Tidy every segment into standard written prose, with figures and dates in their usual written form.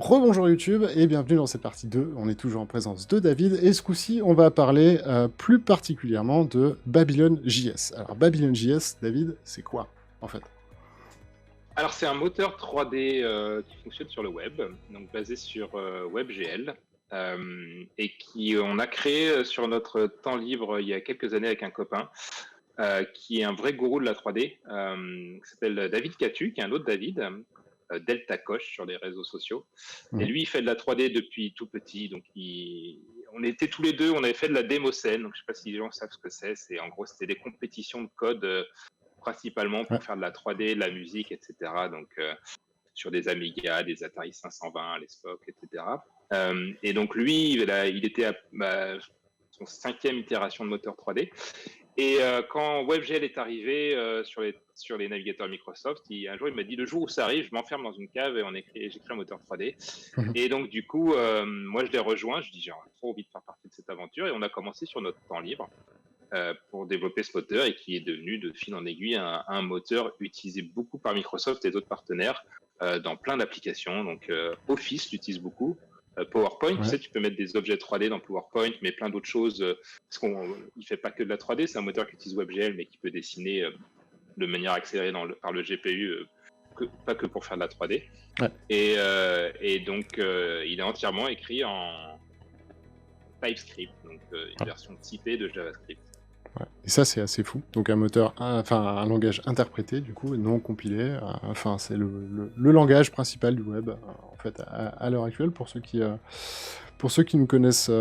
Rebonjour YouTube et bienvenue dans cette partie 2. On est toujours en présence de David et ce coup-ci, on va parler plus particulièrement de Babylon JS. Alors Babylon JS, David, c'est quoi en fait? Alors c'est un moteur 3D qui fonctionne sur le web, donc basé sur WebGL, et qui on a créé sur notre temps libre il y a quelques années avec un copain, qui est un vrai gourou de la 3D, qui s'appelle David Catu, qui est un autre David, Delta Coche sur les réseaux sociaux. Et lui, il fait de la 3D depuis tout petit, donc on était tous les deux, on avait fait de la démo scène, donc je sais pas si les gens savent ce que c'est. C'est en gros, c'était des compétitions de code principalement Ouais. pour faire de la 3D, de la musique, etc. Donc sur des Amiga, des Atari 520, les Spock, etc. Et donc lui, il était à son 5e itération de moteur 3D. Et quand WebGL est arrivé sur les navigateurs Microsoft, un jour il m'a dit le jour où ça arrive, je m'enferme dans une cave et j'écris un moteur 3D. Et donc du coup, moi je l'ai rejoint, je dis j'ai trop envie de faire partie de cette aventure et on a commencé sur notre temps libre pour développer ce moteur et qui est devenu de fil en aiguille un moteur utilisé beaucoup par Microsoft et d'autres partenaires dans plein d'applications. Donc Office l'utilise beaucoup. PowerPoint, tu sais, tu peux mettre des objets 3D dans PowerPoint, mais plein d'autres choses, parce qu'il ne fait pas que de la 3D, c'est un moteur qui utilise WebGL, mais qui peut dessiner de manière accélérée par le GPU, pas que pour faire de la 3D. Ouais. Et donc, il est entièrement écrit en TypeScript, donc une version typée de JavaScript. Ouais. Et ça, c'est assez fou. Donc un moteur, un langage interprété, du coup, et non compilé. C'est le langage principal du web, en fait, à l'heure actuelle, pour ceux qui nous connaissent,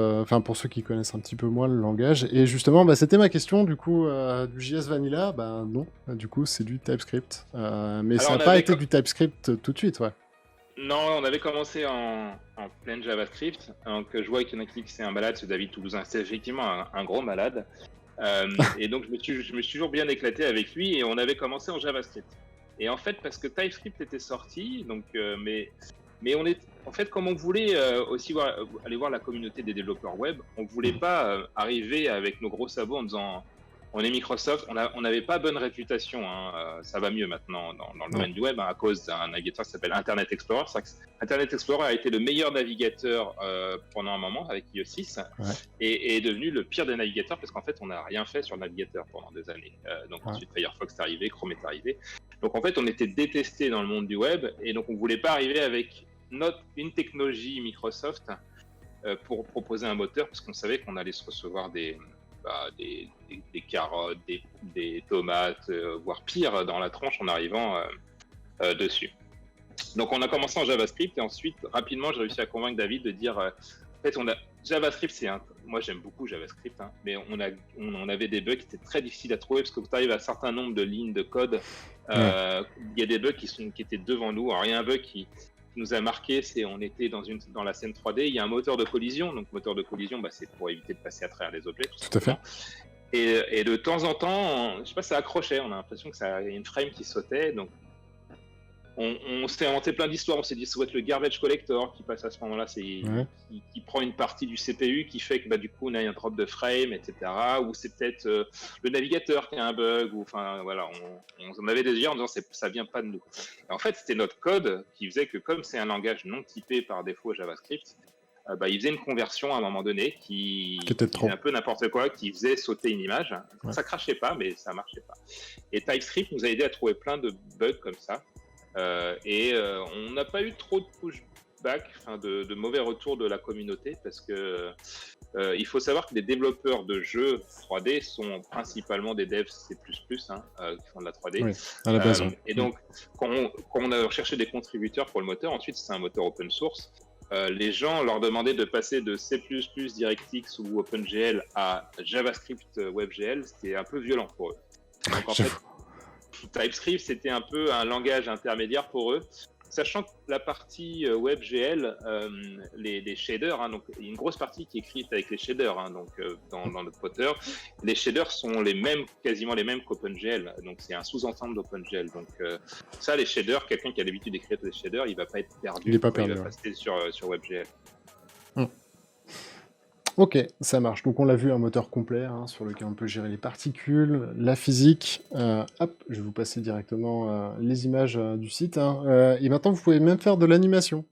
pour ceux qui connaissent un petit peu moins le langage. Et justement, c'était ma question, du coup, du JS Vanilla, non, du coup, c'est du TypeScript. Mais alors, ça n'a pas été du TypeScript tout de suite, ouais. Non, on avait commencé en plein JavaScript. Donc, je vois qu'il y en a qui c'est un malade, ce David Toulousain. C'est effectivement un gros malade. Et donc, je me suis toujours bien éclaté avec lui et on avait commencé en JavaScript. Et en fait, parce que TypeScript était sorti, donc, mais en fait, comme on voulait aussi aller voir la communauté des développeurs web, on voulait pas arriver avec nos gros sabots en disant on est Microsoft, on n'avait pas bonne réputation. Ça va mieux maintenant dans le domaine du web à cause d'un navigateur qui s'appelle Internet Explorer. Internet Explorer a été le meilleur navigateur pendant un moment avec iOS 6 et est devenu le pire des navigateurs parce qu'en fait, on n'a rien fait sur le navigateur pendant des années. Ensuite, Firefox est arrivé, Chrome est arrivé. Donc en fait, on était détesté dans le monde du web et donc on voulait pas arriver avec une technologie Microsoft pour proposer un moteur parce qu'on savait qu'on allait se recevoir des carottes, des tomates, voire pire dans la tronche en arrivant dessus. Donc on a commencé en JavaScript et ensuite rapidement j'ai réussi à convaincre David de dire en fait JavaScript moi j'aime beaucoup JavaScript mais on avait des bugs qui étaient très difficiles à trouver parce que tu arrives à un certain nombre de lignes de code, il y a des bugs qui étaient devant nous. Alors il y a un bug qui nous a marqué, c'est on était dans la scène 3D, il y a un moteur de collision, donc moteur de collision c'est pour éviter de passer à travers les objets tout à fait. Et de temps en temps, je sais pas, ça accrochait, on a l'impression que ça y a une frame qui sautait, donc on s'est inventé plein d'histoires, on s'est dit ça doit être le garbage collector qui passe à ce moment-là, qui prend une partie du CPU qui fait que du coup on a un drop de frame, etc. Ou c'est peut-être le navigateur qui a un bug, ou enfin voilà, on avait des idées en disant ça vient pas de nous. Et en fait, c'était notre code qui faisait que comme c'est un langage non typé par défaut JavaScript, il faisait une conversion à un moment donné qui faisait un peu n'importe quoi, qui faisait sauter une image. Ça crachait pas, mais ça marchait pas. Et TypeScript nous a aidé à trouver plein de bugs comme ça. On n'a pas eu trop de pushback, de mauvais retours de la communauté parce que il faut savoir que les développeurs de jeux 3D sont principalement des devs C++, qui font de la 3D. Oui, à la base. Et donc, quand on a recherché des contributeurs pour le moteur, ensuite c'est un moteur open source. Les gens leur demandaient de passer de C++, DirectX ou OpenGL à JavaScript WebGL, c'était un peu violent pour eux. Donc en fait, TypeScript, c'était un peu un langage intermédiaire pour eux, sachant que la partie WebGL, les shaders, donc il y a une grosse partie qui est écrite avec les shaders, dans notre moteur. Les shaders sont quasiment les mêmes qu'OpenGL, donc c'est un sous-ensemble d'OpenGL. Donc ça, les shaders, quelqu'un qui a l'habitude d'écrire des shaders, il va pas être perdu. Il va passer sur WebGL. Ok, ça marche. Donc on l'a vu, un moteur complet sur lequel on peut gérer les particules, la physique. Hop, je vais vous passer directement les images du site. Et maintenant, vous pouvez même faire de l'animation.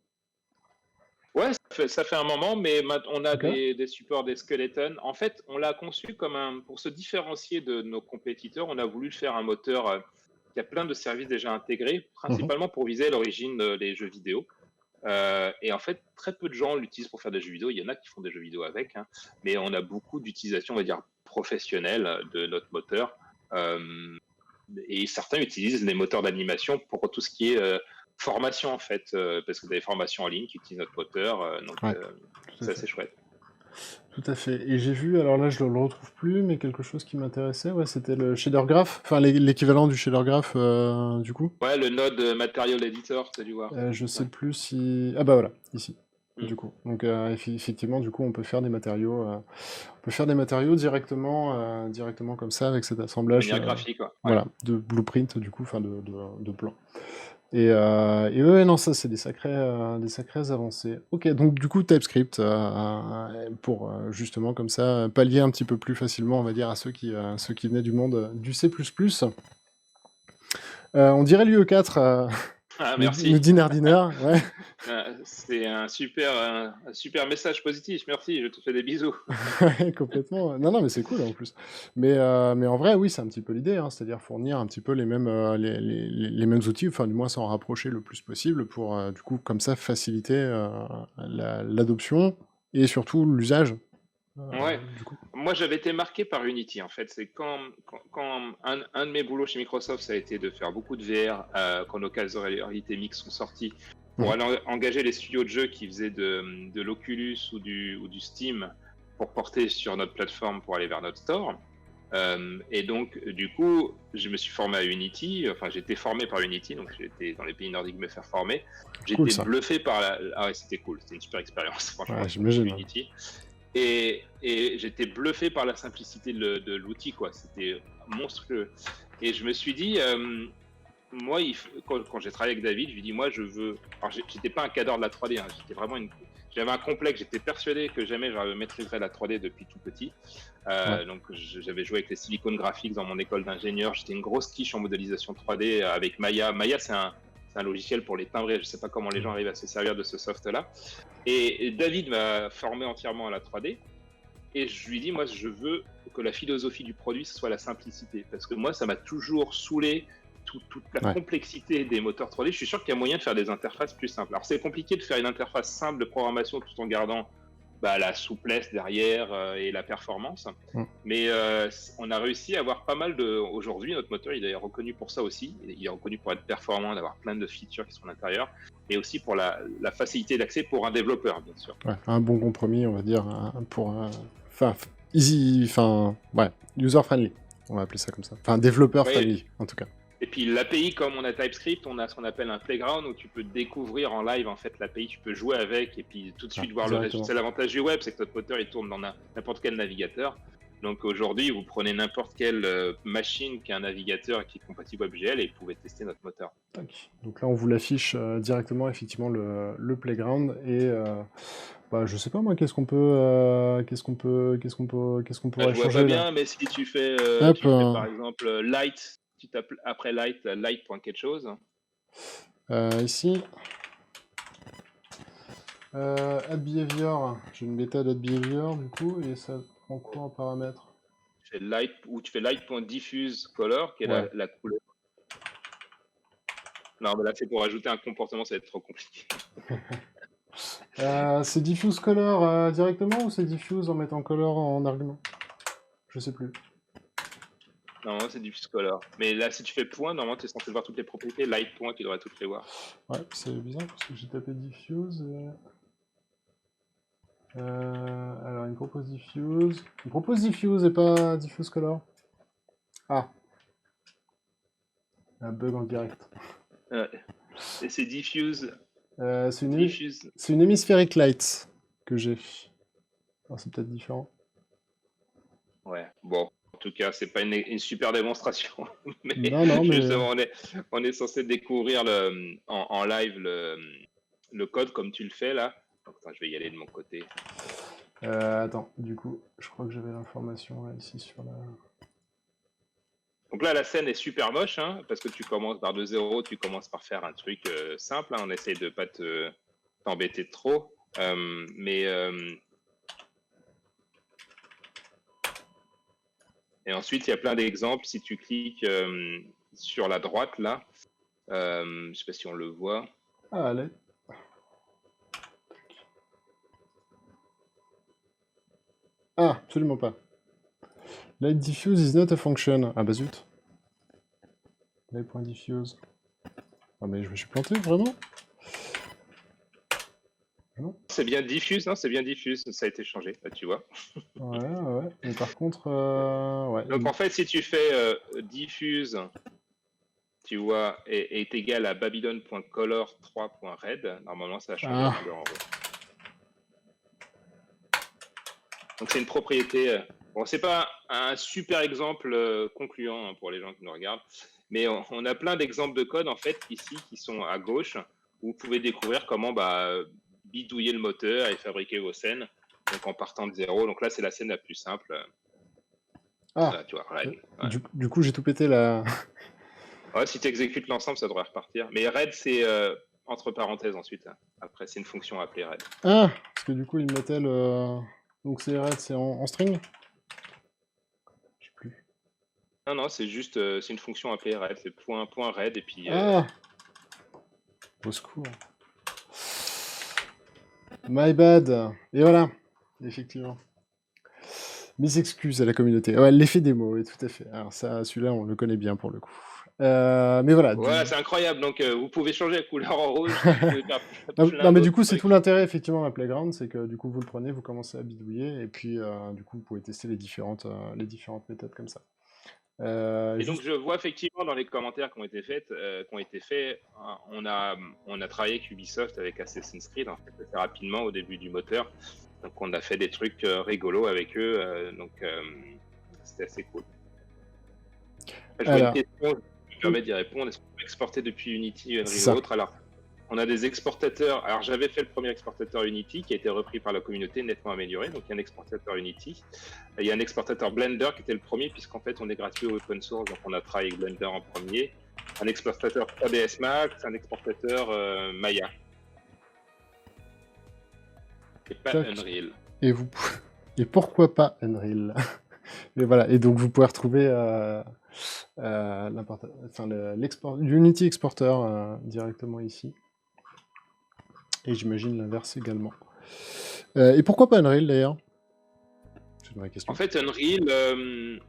Ouais, ça fait un moment, mais on a Ok. des supports, des skeletons. En fait, on l'a conçu comme pour se différencier de nos compétiteurs, on a voulu faire un moteur qui a plein de services déjà intégrés, Mhm. principalement pour viser à l'origine les jeux vidéo. Et en fait, très peu de gens l'utilisent pour faire des jeux vidéo. Il y en a qui font des jeux vidéo avec, hein, mais on a beaucoup d'utilisation, on va dire, professionnelle de notre moteur. Euh, et certains utilisent les moteurs d'animation pour tout ce qui est formation, en fait, parce que vous avez des formations en ligne qui utilisent notre moteur, donc Ouais, tout à c'est fait. assez chouette. Tout à fait. Et j'ai vu, alors là je le retrouve plus, mais quelque chose qui m'intéressait, ouais, c'était le shader graph, enfin l'équivalent du shader graph du coup. Ouais, le Node Material Editor, tu as dû voir. Je Ouais. sais plus si... Ah bah voilà, ici. Mm. Du coup. Donc effectivement, du coup, on peut faire des matériaux, directement, directement comme ça avec cet De assemblage, manière graphique, quoi. Ouais. voilà, de blueprint du coup, enfin de plan. Et ouais, non, ça c'est des sacrées avancées. Ok, donc du coup TypeScript pour justement comme ça pallier un petit peu plus facilement, on va dire, à ceux qui venaient du monde du C++. On dirait l'UE4, Ah, nous merci. dit Nerdiner, ouais. C'est un super message positif. Merci, je te fais des bisous. Ouais, complètement. Non, non, mais c'est cool en plus. Mais en vrai, oui, c'est un petit peu l'idée, hein, c'est-à-dire fournir un petit peu les mêmes, les mêmes outils, enfin du moins s'en rapprocher le plus possible pour, du coup, comme ça, faciliter l'adoption et surtout l'usage, Ouais. du coup. Moi, j'avais été marqué par Unity, en fait. C'est quand un de mes boulots chez Microsoft, ça a été de faire beaucoup de VR quand nos cases de réalité mixte sont sorties pour Mhm. aller engager les studios de jeux qui faisaient de l'Oculus ou du Steam pour porter sur notre plateforme pour aller vers notre store. Et donc, du coup, je me suis formé à Unity. Enfin, j'ai été formé par Unity, donc j'ai été dans les pays nordiques me faire former. Cool J'étais ça. bluffé par la. Ah ouais, c'était cool. C'était une super expérience, franchement, Ouais, sur j'imagine. Unity. Et j'étais bluffé par la simplicité de l'outil, quoi. C'était monstrueux. Et je me suis dit, moi, quand j'ai travaillé avec David, je lui ai dit, moi, je veux. Alors, j'étais pas un cadre de la 3D, hein, j'étais vraiment J'avais un complexe, j'étais persuadé que jamais je maîtriserais la 3D depuis tout petit. Ouais. Donc, j'avais joué avec les Silicon Graphics dans mon école d'ingénieur. J'étais une grosse quiche en modélisation 3D avec Maya. Maya, c'est un logiciel pour les timbrer. Je sais pas comment les gens arrivent à se servir de ce soft-là. Et David m'a formé entièrement à la 3D. Et je lui dis, moi, je veux que la philosophie du produit, ce soit la simplicité. Parce que moi, ça m'a toujours saoulé, toute la Ouais. complexité des moteurs 3D. Je suis sûr qu'il y a moyen de faire des interfaces plus simples. Alors, c'est compliqué de faire une interface simple de programmation tout en gardant la souplesse derrière et la performance. Mm. Mais on a réussi à avoir pas mal de... Aujourd'hui, notre moteur, il est reconnu pour ça aussi. Il est reconnu pour être performant, d'avoir plein de features qui sont à l'intérieur. Et aussi pour la facilité d'accès pour un développeur, bien sûr. Ouais, un bon compromis, on va dire, pour... Enfin, easy... Enfin, ouais, user-friendly, on va appeler ça comme ça. Enfin, Oui, développeur-friendly, en tout cas. et puis l'API, comme on a TypeScript, on a ce qu'on appelle un playground où tu peux découvrir en live en fait l'API, tu peux jouer avec et puis tout de Ah, suite voir le résultat. directement. C'est l'avantage du web, c'est que notre moteur il tourne dans n'importe quel navigateur. Donc aujourd'hui, vous prenez n'importe quelle machine qui a un navigateur et qui est compatible WebGL et vous pouvez tester notre moteur. Tac. Donc là, on vous l'affiche directement, effectivement, le playground. Et bah, je sais pas, moi, qu'est-ce qu'on pourrait Je vois pas changer là? bien, mais si Hop, tu fais par exemple light, tu tapes après light, light.quelque chose. ici, add behavior, j'ai une bêta d'add behavior du coup, et ça prend quoi en paramètres? Tu fais light ou tu fais light.diffuse color, qui est Ouais. la couleur. Non, mais là c'est pour ajouter un comportement, ça va être trop compliqué. C'est diffuse color directement ou c'est diffuse en mettant color en argument? Je sais plus. Normalement, c'est diffuse color. Mais là, si tu fais point, normalement, tu es censé voir toutes les propriétés. Light point, tu devrais toutes les voir. Ouais, c'est bizarre parce que j'ai tapé diffuse. Alors, il me propose diffuse. Il me propose diffuse et pas diffuse color. Ah, un bug en direct. Et c'est diffuse. C'est Diffuse. une hémisphérique light que j'ai. Alors, c'est peut-être différent. Ouais, bon. En tout cas, c'est pas une super démonstration. Mais Non, non, mais. justement, on est censé découvrir en live le code comme tu le fais là. Donc, attends, je vais y aller de mon côté. Attends, du coup, je crois que j'avais l'information là, ici sur la. Donc là, la scène est super moche, hein, parce que tu commences par de zéro, tu commences par faire un truc simple. Hein, on essaye de pas t'embêter trop. Mais et ensuite, il y a plein d'exemples. Si tu cliques sur la droite là, je sais pas si on le voit. Ah, allez. Ah, absolument pas. Light diffuse is not a function. Ah bah zut. Light.diffuse. Ah mais je me suis planté, vraiment? Non. C'est bien diffuse, non? C'est bien diffuse. Ça a été changé, là, tu vois. Ouais. Mais par contre, ouais. Donc en fait, si tu fais diffuse, tu vois, est égal à babylon.color3.red, normalement ça a changé la couleur en rouge. Donc c'est une propriété. Bon, c'est pas un super exemple concluant pour les gens qui nous regardent, mais on a plein d'exemples de code en fait ici qui sont à gauche où vous pouvez découvrir comment bidouiller le moteur et fabriquer vos scènes. Donc en partant de zéro. Donc là c'est la scène la plus simple. Tu vois, Red. Ouais. Du coup j'ai tout pété là. Ouais, si tu exécutes l'ensemble, ça devrait repartir. Mais Red, c'est entre parenthèses ensuite. Après, c'est une fonction appelée Red. Ah, parce que du coup, il mettait le... Donc c'est Red, c'est en string? Je sais plus. Non, c'est juste, c'est une fonction appelée Red. C'est point Red et puis... Ah, au secours. My bad. Et voilà, effectivement. Mes excuses à la communauté. Ouais, l'effet démo, oui, tout à fait. Alors ça, celui-là, on le connaît bien pour le coup. Mais voilà. Ouais, c'est incroyable. Donc, vous pouvez changer la couleur en rouge. Non, mais du coup, c'est tout l'intérêt, effectivement, d'un Playground, c'est que du coup, vous le prenez, vous commencez à bidouiller, et puis, du coup, vous pouvez tester les différentes méthodes comme ça. Et donc, je vois effectivement dans les commentaires qui ont été faits, on a travaillé avec Ubisoft, avec Assassin's Creed, en fait, assez rapidement au début du moteur. Donc, on a fait des trucs rigolos avec eux. Donc, c'était assez cool. Je vois une question, je me permets d'y répondre. Est-ce qu'on peut exporter depuis Unity, Unreal ou autre? Alors, on a des exportateurs. Alors, j'avais fait le premier exportateur Unity qui a été repris par la communauté, nettement amélioré. Donc, il y a un exportateur Unity. Il y a un exportateur Blender qui était le premier, puisqu'en fait, on est gratuit au open source. Donc, on a travaillé avec Blender en premier. Un exportateur ABS Max, un exportateur Maya. Et pas Unreal. Et pourquoi pas Unreal? Et voilà. Et donc, vous pouvez retrouver l'Unity Exporter directement ici. Et j'imagine l'inverse également. Et pourquoi pas Unreal d'ailleurs? C'est une vraie question. En fait, Unreal,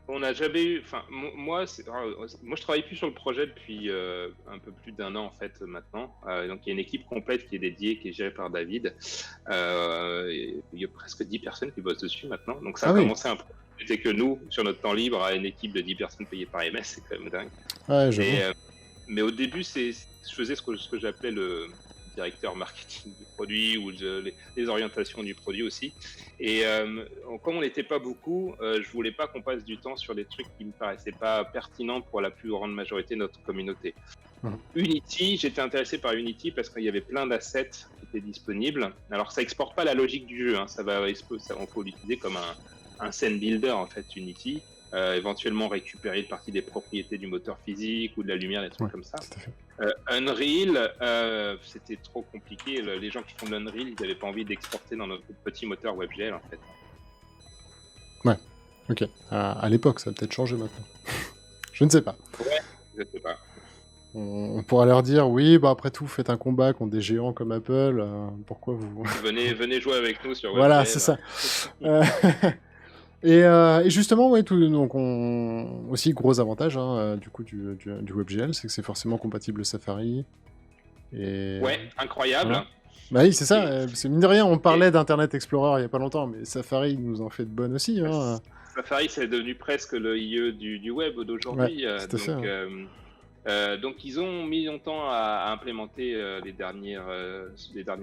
on n'a jamais eu. Enfin, moi, je travaille plus sur le projet depuis un peu plus d'un an en fait maintenant. Donc, il y a une équipe complète qui est dédiée, qui est gérée par David. Il y a presque 10 personnes qui bossent dessus maintenant. Donc, ça a commencé un peu. C'était que nous, sur notre temps libre, à une équipe de 10 personnes payées par MS, c'est quand même dingue. Ouais, mais au début, je faisais ce que j'appelais le directeur marketing du produit ou les orientations du produit aussi. Et comme on n'était pas beaucoup, je voulais pas qu'on passe du temps sur des trucs qui me paraissaient pas pertinents pour la plus grande majorité de notre communauté. Unity, j'étais intéressé par Unity parce qu'il y avait plein d'assets qui étaient disponibles. Alors ça exporte pas la logique du jeu, hein. On faut l'utiliser comme un scene builder en fait, Unity. Éventuellement récupérer une partie des propriétés du moteur physique ou de la lumière, des trucs comme ça. Unreal, c'était trop compliqué. Les gens qui font de l'Unreal, ils n'avaient pas envie d'exporter dans notre petit moteur WebGL en fait. Ouais, ok. À l'époque, ça a peut-être changé maintenant. Je ne sais pas. Ouais, je ne sais pas. On pourra leur dire, oui, bah après tout, faites un combat contre des géants comme Apple, pourquoi vous... venez jouer avec nous sur WebGL. Voilà, c'est ça. Et justement, ouais, donc aussi gros avantage du coup du WebGL, c'est que c'est forcément compatible Safari. Ouais, incroyable. Voilà. Bah oui, c'est ça. Parce que mine de rien, on parlait d'Internet Explorer il y a pas longtemps, mais Safari nous en fait de bonnes aussi. Hein. Safari, c'est devenu presque le IE du web d'aujourd'hui. Ouais, tout à fait. Donc ils ont mis longtemps à implémenter les derniers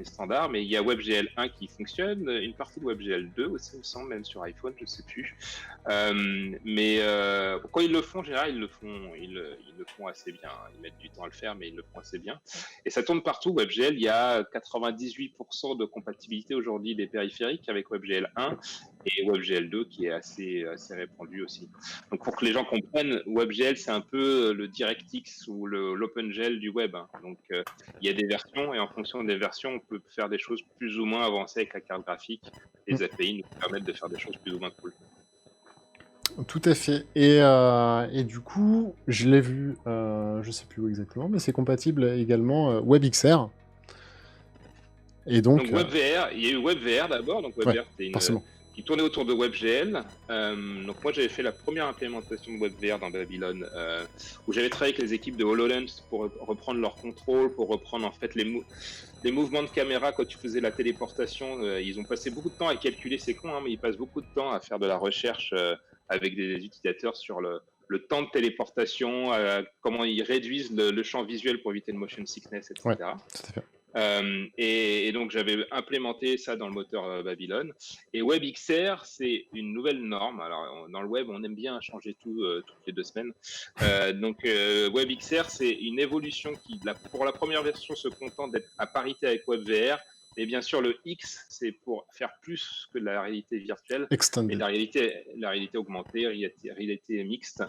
standards, mais il y a WebGL 1 qui fonctionne, une partie de WebGL 2 aussi, il me semble, même sur iPhone, je ne sais plus. Mais quand ils le font, en général, ils le font assez bien. Ils mettent du temps à le faire, mais ils le font assez bien. Et ça tourne partout, WebGL. Il y a 98% de compatibilité aujourd'hui des périphériques avec WebGL 1 et WebGL 2 qui est assez répandu aussi. Donc pour que les gens comprennent, WebGL, c'est un peu le DirectX X ou l'OpenGL du web, hein. Donc, il y a des versions et en fonction des versions, on peut faire des choses plus ou moins avancées avec la carte graphique. Les API nous permettent de faire des choses plus ou moins cool. Tout à fait. Et du coup, je l'ai vu, je sais plus où exactement, mais c'est compatible également WebXR. Et donc, Donc WebVR, il y a eu WebVR d'abord. Donc WebVR, c'était forcément. qui tournait autour de WebGL. Donc moi, j'avais fait la première implémentation de WebVR dans Babylon, où j'avais travaillé avec les équipes de HoloLens pour reprendre leur contrôle, pour reprendre en fait les mouvements de caméra quand tu faisais la téléportation. Ils ont passé beaucoup de temps à calculer, c'est con, hein, mais ils passent beaucoup de temps à faire de la recherche avec des utilisateurs sur le temps de téléportation, comment ils réduisent le champ visuel pour éviter le motion sickness, etc. Ouais, tout à fait. Et donc j'avais implémenté ça dans le moteur Babylon. Et WebXR, c'est une nouvelle norme. Alors dans le web, on aime bien changer tout toutes les 2 semaines. Donc WebXR, c'est une évolution qui, pour la première version, se contente d'être à parité avec WebVR. Et bien sûr, le X, c'est pour faire plus que la réalité virtuelle. Extended. Et la réalité augmentée, réalité mixte,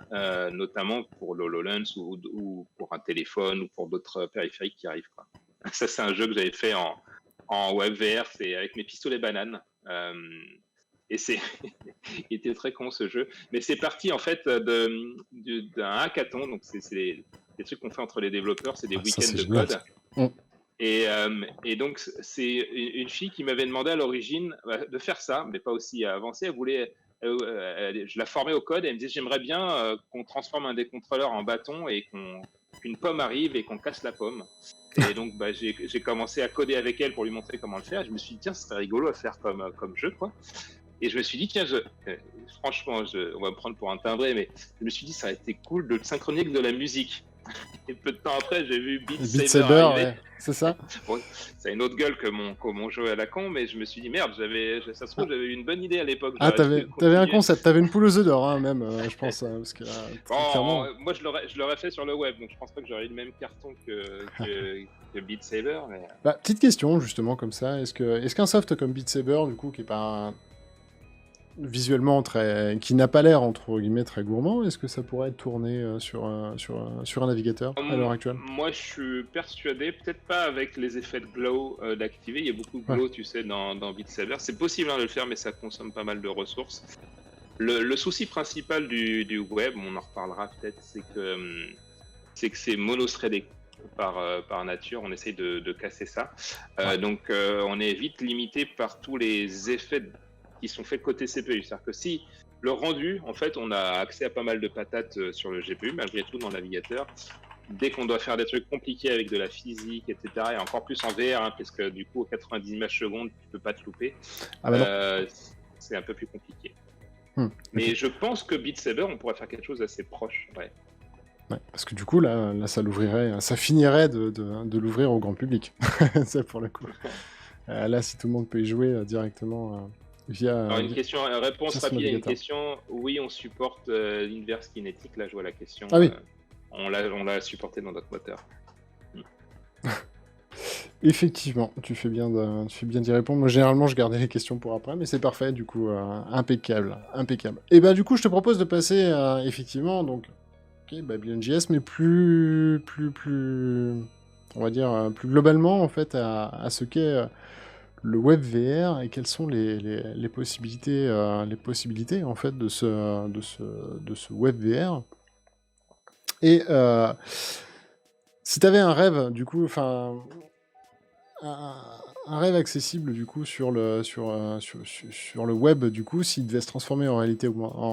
notamment pour l'HoloLens ou pour un téléphone ou pour d'autres périphériques qui arrivent, quoi. Ça, c'est un jeu que j'avais fait en WebVR, c'est avec mes pistolets bananes. Et il était très con ce jeu. Mais c'est parti en fait d'un hackathon. Donc, c'est des trucs qu'on fait entre les développeurs, c'est des week-ends de code. Et donc, c'est une fille qui m'avait demandé à l'origine de faire ça, mais pas aussi avancé. Elle voulait. Je la formais au code et elle me disait j'aimerais bien qu'on transforme un des contrôleurs en bâton et qu'une pomme arrive et qu'on casse la pomme. Et donc j'ai commencé à coder avec elle pour lui montrer comment le faire. Je me suis dit tiens, ce serait rigolo à faire comme jeu, quoi. Et je me suis dit tiens, franchement, on va me prendre pour un timbré, mais je me suis dit ça aurait été cool de le synchroniser avec de la musique. Et peu de temps après, j'ai vu Beat Saber arriver. Ouais, c'est ça. Bon, ça a une autre gueule que mon jeu à la con, mais je me suis dit merde, ça se trouve j'avais eu une bonne idée à l'époque. Ah, t'avais un concept, t'avais une poule aux œufs d'or, hein, même, je pense, parce que clairement. Moi, je l'aurais fait sur le web, donc je pense pas que j'aurais eu le même carton que Beat Saber. Mais... Bah, petite question justement comme ça, est-ce qu'un soft comme Beat Saber, du coup, qui est pas visuellement qui n'a pas l'air entre guillemets très gourmand, est-ce que ça pourrait être tourné sur un navigateur à l'heure actuelle? Moi, je suis persuadé, peut-être pas avec les effets de glow d'activer. Il y a beaucoup de glow, tu sais, dans Beat Saber. C'est possible de le faire, mais ça consomme pas mal de ressources. Le souci principal du web, on en reparlera peut-être, c'est que c'est monothreadé par nature. On essaye de casser ça. Donc, on est vite limité par tous les effets qui sont faits côté CPU. C'est-à-dire que si le rendu, en fait, on a accès à pas mal de patates sur le GPU, malgré tout, dans le navigateur. Dès qu'on doit faire des trucs compliqués avec de la physique, etc., et encore plus en VR, hein, parce que du coup, aux 90 images secondes, tu peux pas te louper. C'est un peu plus compliqué. Mais je pense que Beat Saber, on pourrait faire quelque chose d'assez proche. Ouais. Ouais, parce que du coup, là ça finirait de l'ouvrir au grand public. Ça, pour le coup. Là, si tout le monde peut y jouer directement via. Alors, réponse rapide à une question. Oui, on supporte l'inverse kinétique. Là, je vois la question. Ah oui. On l'a supporté dans notre moteur. Effectivement, tu fais bien d'y répondre. Moi, généralement, je gardais les questions pour après, mais c'est parfait, du coup, impeccable. Et ben, du coup, je te propose de passer, effectivement, donc, Babylon.js, mais plus, on va dire, plus globalement, en fait, à ce qu'est le web VR et quelles sont les possibilités, en fait, de ce web VR. Et si tu avais un rêve, du coup, enfin, un rêve accessible, du coup, sur le web, du coup, s'il devait se transformer en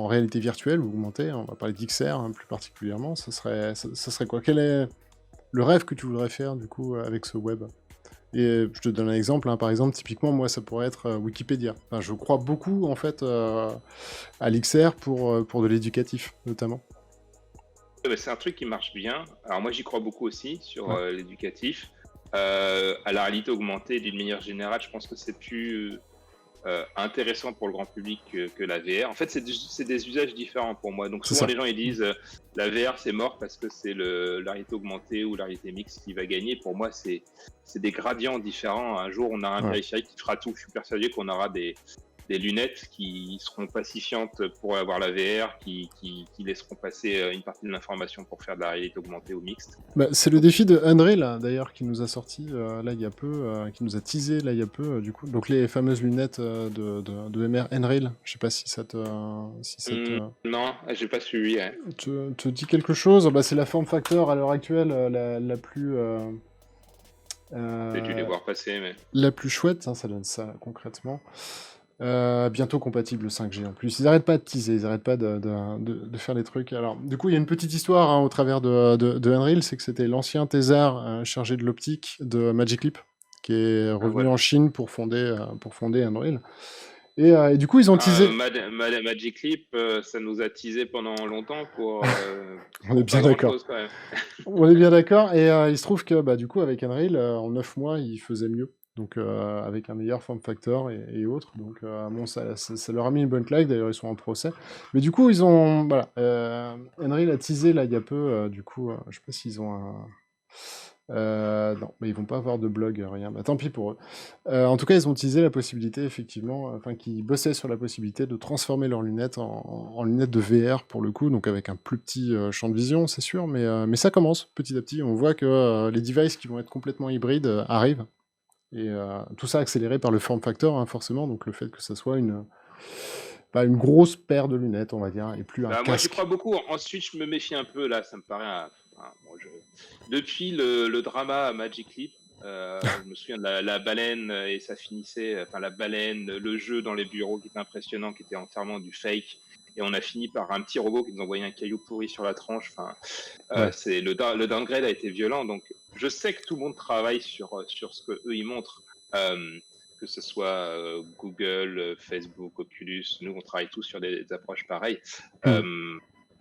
réalité virtuelle ou augmentée, on va parler d'XR, hein, plus particulièrement, ça serait quoi? Quel est le rêve que tu voudrais faire, du coup, avec ce web? Et je te donne un exemple, hein, par exemple, typiquement, moi, ça pourrait être Wikipédia. Enfin, je crois beaucoup, en fait, à l'XR pour de l'éducatif, notamment. C'est un truc qui marche bien. Alors moi, j'y crois beaucoup aussi sur l'éducatif. À la réalité augmentée, d'une manière générale, je pense que c'est plus intéressant pour le grand public que la VR. En fait, c'est des usages différents pour moi. Donc souvent, les gens ils disent la VR c'est mort parce que c'est la réalité augmentée ou la réalité mixte qui va gagner. Pour moi, c'est des gradients différents. Un jour, on aura un périphérique qui fera tout. Je suis persuadé qu'on aura des des lunettes qui seront pacifiantes pour avoir la VR, qui laisseront passer une partie de l'information pour faire de la réalité augmentée ou mixte. Bah, c'est le défi de Unreal, là, d'ailleurs, qui nous a sorti là il y a peu, qui nous a teasé là il y a peu, du coup. Donc les fameuses lunettes de MR Unreal. Je sais pas si ça te, Non, j'ai pas suivi. Ouais. te dit quelque chose. Bah, c'est la form factor à l'heure actuelle la plus J'ai dû les voir passer, mais la plus chouette, hein, ça donne ça concrètement. Bientôt compatible 5G en plus. Ils n'arrêtent pas de teaser, ils n'arrêtent pas de faire des trucs. Alors, du coup, il y a une petite histoire hein, au travers de Unreal, c'est que c'était l'ancien thésard chargé de l'optique de Magic Leap qui est revenu voilà. en Chine pour fonder Unreal. Et du coup, ils ont teasé. Magic Leap, ça nous a teasé pendant longtemps pour On est bien pas d'accord. grand-chose quand même. On est bien d'accord. Et il se trouve que du coup, avec Unreal, en 9 mois, il faisait mieux. Donc, avec un meilleur form factor et autres. Donc, bon, ça leur a mis une bonne claque. D'ailleurs, ils sont en procès. Mais du coup, ils ont. Voilà. Unreal a teasé, là, il y a peu. Du coup, je sais pas s'ils ont un. Non, mais ils vont pas avoir de blog, rien. Bah, tant pis pour eux. En tout cas, ils ont teasé la possibilité, effectivement, enfin, qu'ils bossaient sur la possibilité de transformer leurs lunettes en lunettes de VR, pour le coup, donc avec un plus petit champ de vision, c'est sûr, mais ça commence petit à petit. On voit que les devices qui vont être complètement hybrides arrivent. Et tout ça accéléré par le form factor, hein, forcément, donc le fait que ça soit une grosse paire de lunettes, on va dire, et plus un Moi, j'y casque. crois beaucoup. Ensuite, je me méfie un peu. Là, ça me paraît. Depuis le drama à Magic Leap, je me souviens de la baleine et ça finissait. Enfin, la baleine, le jeu dans les bureaux qui était impressionnant, qui était entièrement du fake. Et on a fini par un petit robot qui nous envoyait un caillou pourri sur la tranche. Enfin, Ouais. le downgrade a été violent. Donc, je sais que tout le monde travaille sur ce que eux ils montrent. Que ce soit Google, Facebook, Oculus, nous on travaille tous sur des approches pareilles.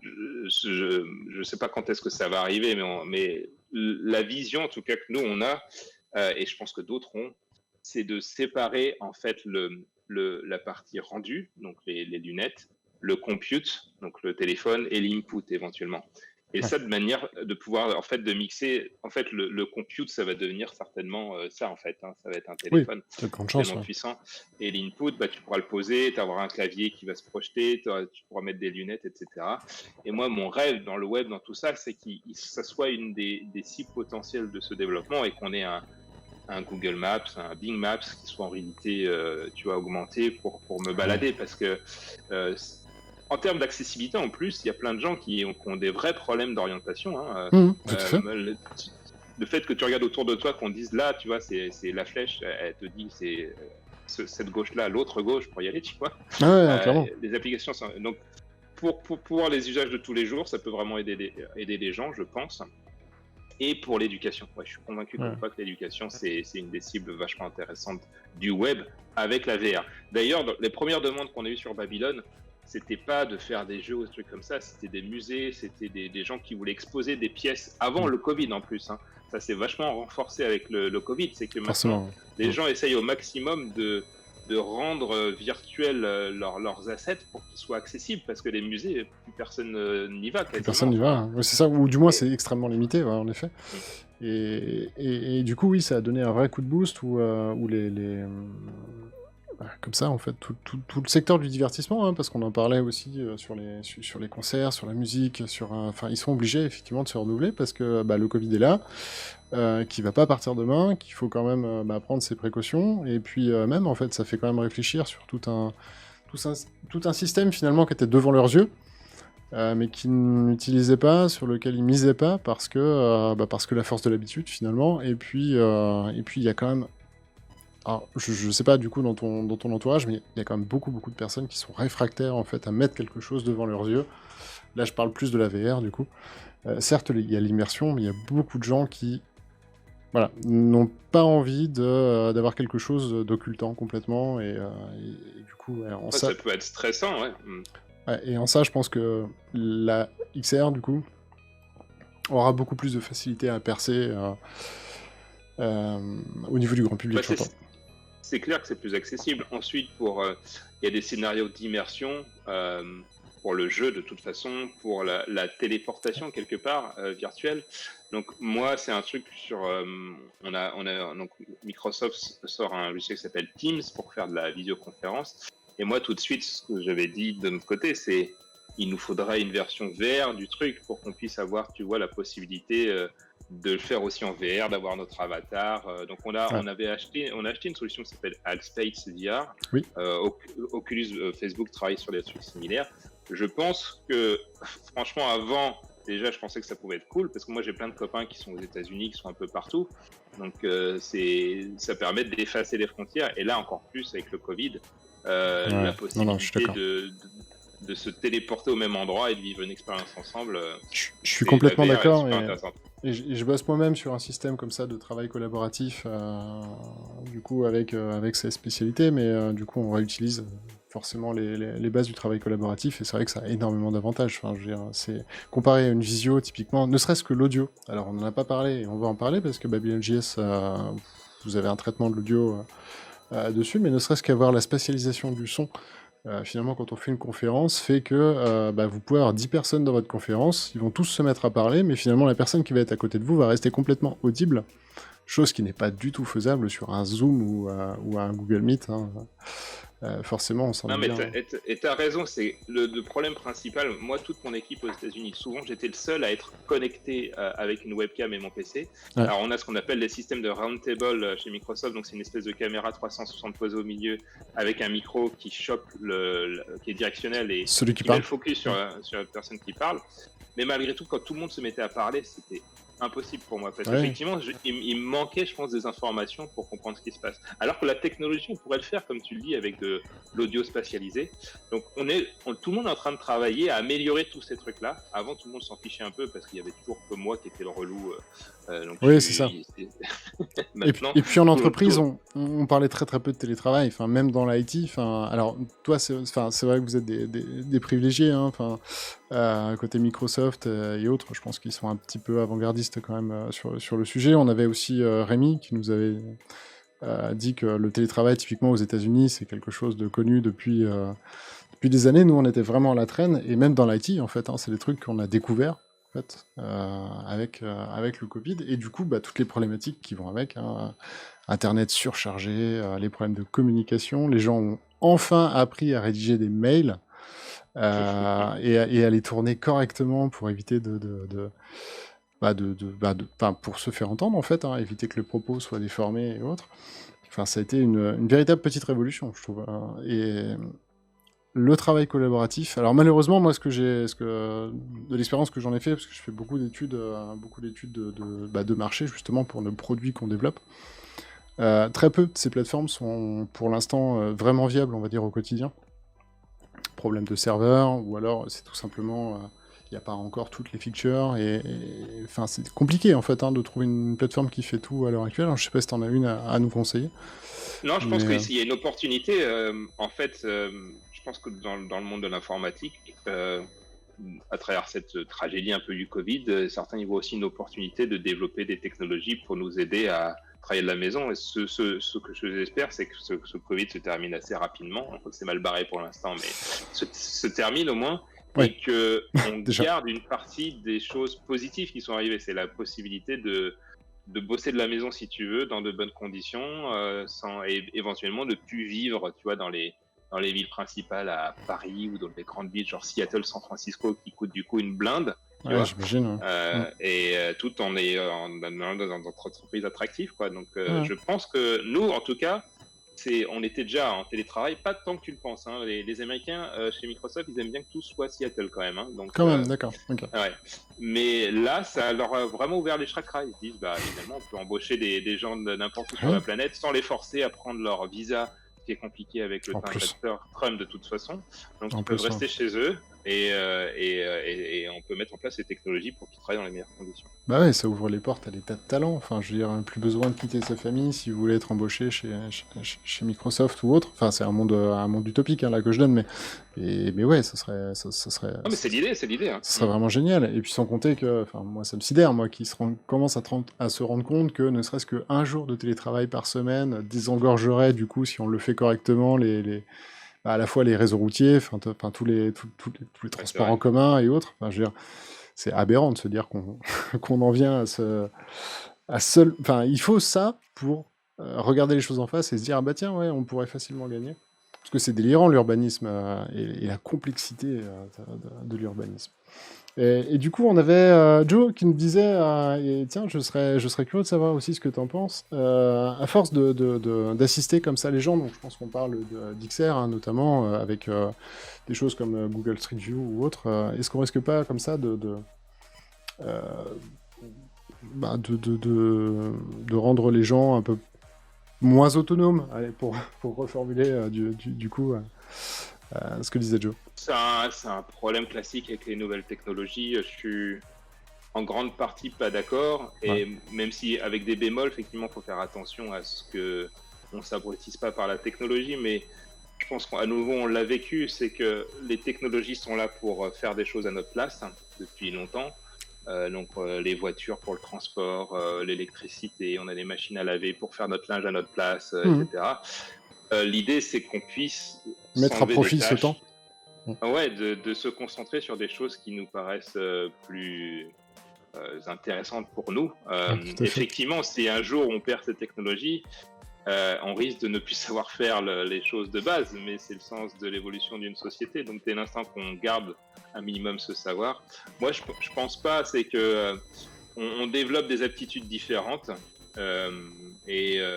Je sais pas quand est-ce que ça va arriver, mais la vision en tout cas que nous on a, et je pense que d'autres ont, c'est de séparer en fait la partie rendue, donc les lunettes, le compute, donc le téléphone, et l'input éventuellement. Et ça de manière de pouvoir en fait de mixer. En fait, le compute, ça va devenir certainement ça en fait. Hein, ça va être un téléphone tellement puissant. Et l'input, tu pourras le poser, tu auras un clavier qui va se projeter, tu pourras mettre des lunettes, etc. Et moi, mon rêve dans le web, dans tout ça, c'est que ça soit une des cibles potentielles de ce développement et qu'on ait un Google Maps, un Bing Maps qui soit en réalité, augmenté pour me balader, parce que en termes d'accessibilité, en plus, il y a plein de gens qui ont des vrais problèmes d'orientation. Hein. Tout à fait. Le fait que tu regardes autour de toi, qu'on dise là, tu vois, c'est la flèche, elle te dit c'est cette gauche-là, l'autre gauche pour y aller, tu vois. Clairement. Les applications sont... Donc, pour les usages de tous les jours, ça peut vraiment aider les gens, je pense. Et pour l'éducation. Je suis convaincu comme quoi que l'éducation, c'est une des cibles vachement intéressantes du web avec la VR. D'ailleurs, les premières demandes qu'on a eues sur Babylone, c'était pas de faire des jeux ou des trucs comme ça, c'était des musées, c'était des gens qui voulaient exposer des pièces avant le Covid en plus. Hein. Ça s'est vachement renforcé avec le Covid, c'est que maintenant, les gens essayent au maximum de rendre virtuels leurs assets pour qu'ils soient accessibles, parce que les musées, plus personne n'y va. Plus personne n'y va, ouais, c'est ça, ou du moins c'est extrêmement limité, ouais, en effet. Et du coup, oui, ça a donné un vrai coup de boost où comme ça, en fait, tout le secteur du divertissement, hein, parce qu'on en parlait aussi sur les concerts, sur la musique, ils sont obligés effectivement de se renouveler parce que le Covid est là, qui va pas partir demain, qu'il faut quand même prendre ses précautions, et puis même, en fait, ça fait quand même réfléchir sur tout un système finalement qui était devant leurs yeux, mais qu'ils n'utilisaient pas, sur lequel ils misaient pas, parce que la force de l'habitude finalement, et puis il y a quand même... Alors, je sais pas du coup dans ton entourage, mais il y a quand même beaucoup de personnes qui sont réfractaires en fait à mettre quelque chose devant leurs yeux. Là, je parle plus de la VR du coup. Certes, il y a l'immersion, mais il y a beaucoup de gens qui, n'ont pas envie d'avoir quelque chose d'occultant complètement, et du coup, ça peut être stressant, ouais. Et en ça, je pense que la XR du coup aura beaucoup plus de facilité à percer au niveau du grand public. C'est clair que c'est plus accessible. Ensuite, il y a des scénarios d'immersion pour le jeu de toute façon, pour la téléportation quelque part virtuelle. Donc moi, c'est un truc sur... donc Microsoft sort un logiciel qui s'appelle Teams pour faire de la visioconférence. Et moi, tout de suite, ce que j'avais dit de notre côté, c'est il nous faudrait une version VR du truc pour qu'on puisse avoir, tu vois, la possibilité de le faire aussi en VR, d'avoir notre avatar. Donc Ouais. on a acheté une solution qui s'appelle Altspace VR. Oui. Oculus, Facebook travaille sur des trucs similaires. Je pense que, franchement, avant, déjà, je pensais que ça pouvait être cool parce que moi, j'ai plein de copains qui sont aux États-Unis, qui sont un peu partout. Donc, ça permet d'effacer les frontières. Et là, encore plus avec le Covid, Ouais. la Non, je suis possibilité d'accord. de se téléporter au même endroit et de vivre une expérience ensemble, Je suis la complètement VR est d'accord super intéressante. et je bosse moi-même sur un système comme ça de travail collaboratif, du coup avec ces spécialités, mais du coup on réutilise forcément les bases du travail collaboratif et c'est vrai que ça a énormément d'avantages. Enfin, je veux dire, c'est comparé à une visio typiquement, ne serait-ce que l'audio. Alors on n'en a pas parlé et on va en parler parce que Babylon.js, vous avez un traitement de l'audio dessus, mais ne serait-ce qu'avoir la spatialisation du son. Finalement, quand on fait une conférence, fait que vous pouvez avoir 10 personnes dans votre conférence, ils vont tous se mettre à parler, mais finalement, la personne qui va être à côté de vous va rester complètement audible, chose qui n'est pas du tout faisable sur un Zoom ou un Google Meet. Hein. Forcément, on s'en Non, est mais bien. t'as raison, c'est le problème principal. Moi, toute mon équipe aux États-Unis, souvent, j'étais le seul à être connecté avec une webcam et mon PC. Ouais. Alors, on a ce qu'on appelle les systèmes de roundtable chez Microsoft, donc c'est une espèce de caméra 360 posée au milieu avec un micro qui chope qui est directionnel et Celui qui qui met parle. le focus sur la personne qui parle. Mais malgré tout, quand tout le monde se mettait à parler, c'était impossible pour moi parce Ouais. qu'effectivement il me manquait, je pense, des informations pour comprendre ce qui se passe, alors que la technologie, on pourrait le faire comme tu le dis avec de l'audio spatialisé. Donc tout le monde est en train de travailler à améliorer tous ces trucs là. Avant, tout le monde s'en fichait un peu parce qu'il y avait toujours que moi qui était le relou, donc Oui, c'est ça. maintenant Et puis en entreprise, tout- on parlait très très peu de télétravail, enfin, même dans l'IT. Enfin, alors, toi, c'est vrai que vous êtes des privilégiés, hein, enfin, côté Microsoft et autres, je pense qu'ils sont un petit peu avant-gardistes quand même sur le sujet. On avait aussi Rémi qui nous avait dit que le télétravail, typiquement aux États-Unis, c'est quelque chose de connu depuis des années. Nous, on était vraiment à la traîne, et même dans l'IT, en fait, hein, c'est des trucs qu'on a découverts en fait, avec le Covid, et du coup, toutes les problématiques qui vont avec, hein, Internet surchargé, les problèmes de communication, les gens ont enfin appris à rédiger des mails et à les tourner correctement pour éviter pour se faire entendre en fait, hein, éviter que le propos soit déformé et autres. Enfin, ça a été une véritable petite révolution, je trouve. Hein. Et le travail collaboratif. Alors malheureusement, moi, de l'expérience que j'en ai fait, parce que je fais beaucoup d'études de marché justement pour le produit qu'on développe. Très peu de ces plateformes sont pour l'instant vraiment viables, on va dire, au quotidien. Problème de serveur, ou alors c'est tout simplement il n'y a pas encore toutes les features, enfin c'est compliqué en fait, hein, de trouver une plateforme qui fait tout à l'heure actuelle. Alors, je sais pas si tu en as une à nous conseiller. Non, je pense Mais, qu'il y a une opportunité. En fait, je pense que dans le monde de l'informatique, à travers cette tragédie un peu du Covid, certains y voient aussi une opportunité de développer des technologies pour nous aider à travailler de la maison. Et ce que j'espère, c'est que ce Covid se termine assez rapidement. C'est mal barré pour l'instant, mais se termine au moins. Ouais. Et qu'on Déjà. garde une partie des choses positives qui sont arrivées. C'est la possibilité de bosser de la maison si tu veux, dans de bonnes conditions, et éventuellement de plus vivre, tu vois, dans les villes principales à Paris ou dans les grandes villes genre Seattle, San Francisco, qui coûtent du coup une blinde, tu vois, j'imagine. et tout en est dans une entreprise attractive, quoi. Donc, Ouais. je pense que nous, en tout cas, on était déjà en télétravail, pas tant que tu le penses. Hein. Les Américains, chez Microsoft, ils aiment bien que tout soit Seattle quand même. Hein. Donc, Quand même, d'accord. Okay. Ouais. Mais là, ça leur a vraiment ouvert les chakras. Ils se disent, finalement, on peut embaucher des gens de n'importe où sur la planète sans les forcer à prendre leur visa, ce qui est compliqué avec le dictateur Trump de toute façon. Donc, ils peuvent rester chez eux et on peut mettre en place ces technologies pour qu'ils travaillent dans les meilleures conditions. Bah ouais, ça ouvre les portes à des tas de talents. Enfin, je veux dire, plus besoin de quitter sa famille si vous voulez être embauché chez Microsoft ou autre. Enfin, c'est un monde utopique hein, là que je donne, mais ouais, ça serait. Non, mais c'est l'idée. Hein. Ça serait vraiment génial. Et puis sans compter que, enfin, moi, ça me sidère, moi, qui commence à se rendre compte que ne serait-ce qu'un jour de télétravail par semaine désengorgerait, du coup, si on le fait correctement, à la fois les réseaux routiers, enfin, tous les transports en commun et autres. Enfin, je veux dire, c'est aberrant de se dire qu'on en vient enfin, il faut ça pour regarder les choses en face et se dire, ah bah tiens, ouais, on pourrait facilement gagner. parce que c'est délirant l'urbanisme et la complexité de l'urbanisme. Et du coup, on avait Joe qui nous disait, et tiens, je serais curieux de savoir aussi ce que tu en penses, à force d'assister comme ça les gens, donc je pense qu'on parle d'XR hein, notamment, avec des choses comme Google Street View ou autre, est-ce qu'on risque pas comme ça euh, de rendre les gens un peu moins autonomes, allez, pour reformuler du coup ce que disait Joe. C'est un problème classique avec les nouvelles technologies. Je suis en grande partie pas d'accord. Et Ouais. même si avec des bémols, effectivement, il faut faire attention à ce que on s'abrutisse pas par la technologie. Mais je pense qu'à nouveau, on l'a vécu, c'est que les technologies sont là pour faire des choses à notre place depuis longtemps. Les voitures pour le transport, l'électricité, on a des machines à laver pour faire notre linge à notre place, Mhm. etc. L'idée, c'est qu'on puisse Mettre à s'enlever des profit ce temps. tâches, ouais, de se concentrer sur des choses qui nous paraissent plus intéressantes pour nous. Ouais, tout à fait. Effectivement, si un jour on perd cette technologie, on risque de ne plus savoir faire les choses de base, mais c'est le sens de l'évolution d'une société. Donc dès l'instant qu'on garde un minimum ce savoir, moi je pense pas, c'est que on développe des aptitudes différentes. euh,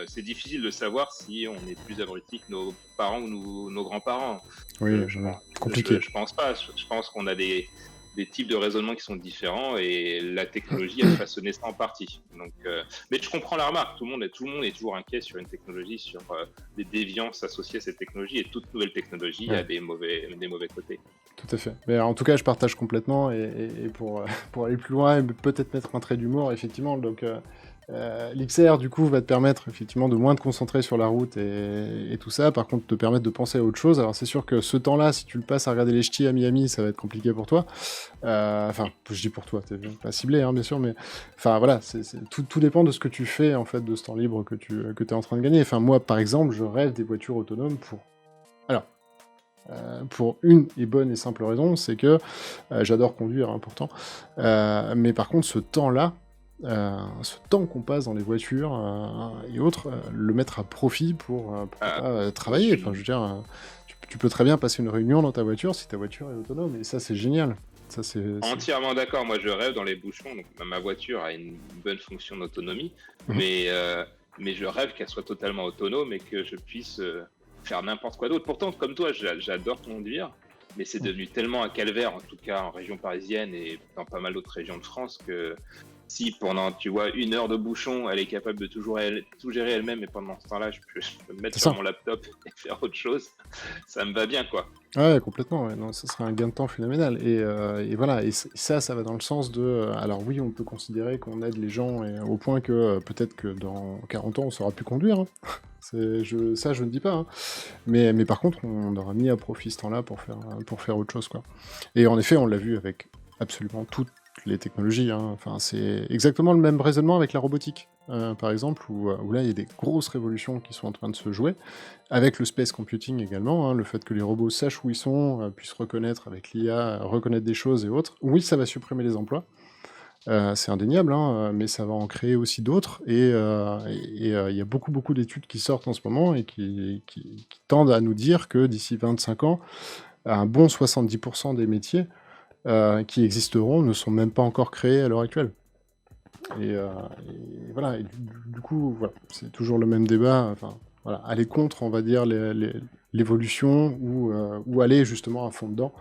c'est difficile de savoir si on est plus abruti que nos parents ou nos grands-parents. Oui, Je ouais, pense, compliqué. je pense pas. Je pense qu'on a des types de raisonnement qui sont différents et la technologie a façonné ça en partie. Donc, mais je comprends la remarque. Tout le monde est toujours inquiet sur une technologie, sur des déviances associées à cette technologie, et toute nouvelle technologie a Ouais, des mauvais côtés. tout à fait. Mais en tout cas, je partage complètement. Et pour aller plus loin et peut-être mettre un trait d'humour, effectivement, donc l'XR, du coup, va te permettre effectivement de moins te concentrer sur la route et tout ça. Par contre, te permettre de penser à autre chose. Alors, c'est sûr que ce temps-là, si tu le passes à regarder les ch'tis à Miami, ça va être compliqué pour toi. Enfin, je dis pour toi, t'es pas ciblé, hein, bien sûr, mais enfin voilà, tout dépend de ce que tu fais en fait de ce temps libre que tu es en train de gagner. Enfin, moi, par exemple, je rêve des voitures autonomes alors, pour une et bonne et simple raison, c'est que j'adore conduire, hein, pourtant. Mais par contre, ce temps qu'on passe dans les voitures et autres, le mettre à profit pour pourquoi pas Je travailler. Enfin, je veux dire, tu peux très bien passer une réunion dans ta voiture si ta voiture est autonome, et ça, c'est génial. Ça, entièrement d'accord. Moi, je rêve dans les bouchons. Donc, ma voiture a une bonne fonction d'autonomie, Mhm. mais je rêve qu'elle soit totalement autonome et que je puisse faire n'importe quoi d'autre. Pourtant, comme toi, j'adore conduire, mais c'est devenu tellement un calvaire, en tout cas en région parisienne et dans pas mal d'autres régions de France, que si pendant, tu vois, 1 heure de bouchon, elle est capable de tout gérer elle-même, et pendant ce temps-là, je peux me mettre C'est sur ça. mon laptop et faire autre chose, ça me va bien, quoi. Ouais, complètement, ouais. Non, ce serait un gain de temps phénoménal. Et voilà, ça va dans le sens de... alors oui, on peut considérer qu'on aide les gens au point que peut-être que dans 40 ans, on saura plus conduire, hein. Ça, je ne dis pas, hein. Mais par contre, on aura mis à profit ce temps-là pour faire autre chose, quoi. Et en effet, on l'a vu avec absolument toutes les technologies, hein. Enfin, c'est exactement le même raisonnement avec la robotique, par exemple, où là, il y a des grosses révolutions qui sont en train de se jouer, avec le space computing également, hein, le fait que les robots sachent où ils sont, puissent reconnaître avec l'IA, reconnaître des choses et autres. Oui, ça va supprimer les emplois, c'est indéniable, hein, mais ça va en créer aussi d'autres. Il y a beaucoup, beaucoup d'études qui sortent en ce moment et qui tendent à nous dire que d'ici 25 ans, un bon 70% des métiers qui existeront ne sont même pas encore créés à l'heure actuelle. Et voilà, du coup, voilà, c'est toujours le même débat. Enfin, voilà, aller contre, on va dire, l'évolution ou aller justement à fond dedans.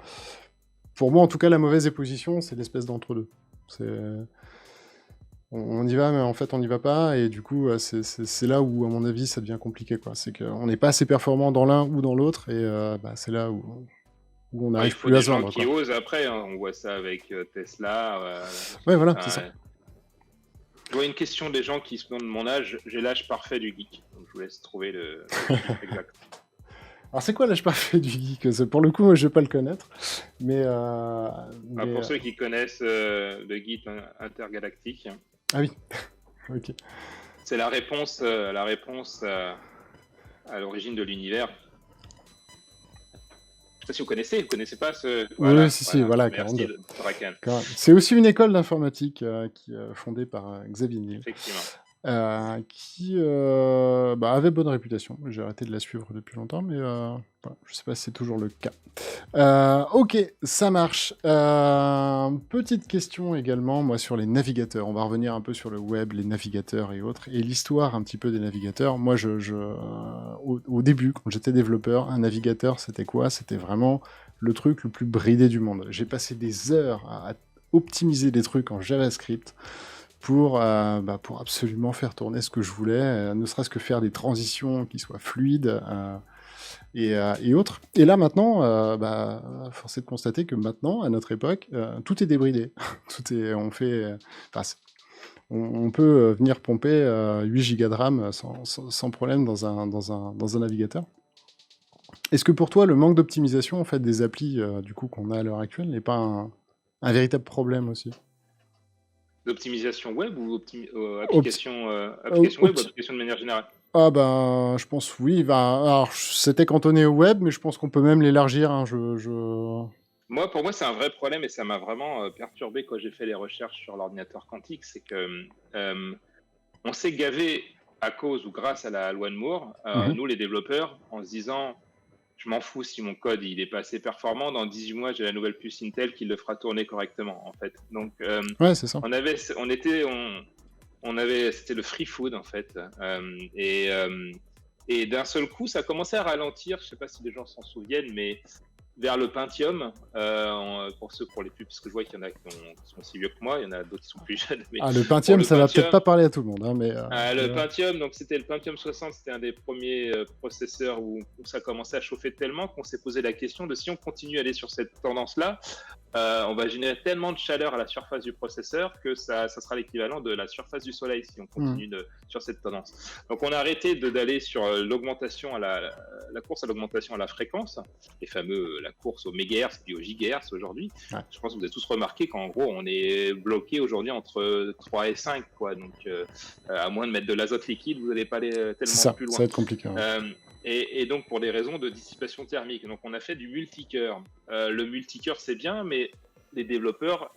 Pour moi, en tout cas, la mauvaise position, c'est l'espèce d'entre-deux. C'est, on y va, mais en fait, on n'y va pas. Et du coup, c'est là où, à mon avis, ça devient compliqué, quoi. C'est qu'on n'est pas assez performant dans l'un ou dans l'autre. Et c'est là où on Ouais, il n'arrive faut plus à des se gens vendre, qui quoi. osent après, hein. On voit ça avec Tesla. Ouais, voilà, c'est ça. Enfin, je vois une question des gens qui se demandent mon âge. J'ai l'âge parfait du geek. Donc je vous laisse trouver le chiffre exact. Alors, c'est quoi l'âge parfait du geek? Pour le coup, moi, je vais pas le connaître. Mais, Pour ceux qui connaissent le geek intergalactique, ah oui, ok. c'est la réponse à l'origine de l'univers. Je sais pas si vous connaissez pas ce. Oui, Voilà, si, voilà. voilà, Merci 42. Draken. C'est aussi une école d'informatique qui est fondée par Xavier Niel. Effectivement. qui avait bonne réputation. J'ai arrêté de la suivre depuis longtemps, mais voilà, je sais pas si c'est toujours le cas. Ok, ça marche. Petite question également, moi, sur les navigateurs. On va revenir un peu sur le web, les navigateurs et autres, et l'histoire un petit peu des navigateurs. Moi, au début, quand j'étais développeur, un navigateur, c'était quoi? C'était vraiment le truc le plus bridé du monde. J'ai passé des heures à optimiser des trucs en JavaScript pour absolument faire tourner ce que je voulais, ne serait-ce que faire des transitions qui soient fluides et autres. Et là maintenant, force est de constater que maintenant, à notre époque, tout est débridé. On peut venir pomper 8 gigas de RAM sans problème dans un navigateur. Est-ce que pour toi, le manque d'optimisation en fait, des applis du coup, qu'on a à l'heure actuelle n'est pas un véritable problème aussi? D'optimisation web ou Opti- application web ou opti- application de manière générale? je pense oui. Alors, c'était cantonné au web, mais je pense qu'on peut même l'élargir. Hein, Pour moi, c'est un vrai problème et ça m'a vraiment perturbé quand j'ai fait les recherches sur l'ordinateur quantique. C'est que on s'est gavé à cause ou grâce à la loi de Moore, Mhm. nous les développeurs, en se disant je m'en fous si mon code il est pas assez performant, dans 18 mois j'ai la nouvelle puce Intel qui le fera tourner correctement en fait. Donc Ouais, c'est ça. c'était le free food en fait, et d'un seul coup ça commençait à ralentir. Je sais pas si les gens s'en souviennent, mais vers le Pentium, pour les plus, parce que je vois qu'il y en a qui sont aussi vieux que moi, il y en a d'autres qui sont plus jeunes. Mais Le pour Pentium, le ça va peut-être Pentium, pas parler à tout le monde, hein, mais le Pentium, donc c'était le Pentium 60, c'était un des premiers processeurs où ça commençait à chauffer tellement qu'on s'est posé la question de si on continue à aller sur cette tendance-là, on va générer tellement de chaleur à la surface du processeur que ça sera l'équivalent de la surface du soleil si on continue sur cette tendance. Donc on a arrêté d'aller sur l'augmentation la course à l'augmentation à la fréquence, les fameux la course au mégahertz puis au gigahertz aujourd'hui. Ouais. Je pense que vous avez tous remarqué qu'en gros on est bloqué aujourd'hui entre 3 et 5 quoi. Donc à moins de mettre de l'azote liquide, vous n'allez pas aller tellement plus loin. Ça va être compliqué. Et donc pour des raisons de dissipation thermique. Donc on a fait du multicœur. Le multicœur c'est bien, mais les développeurs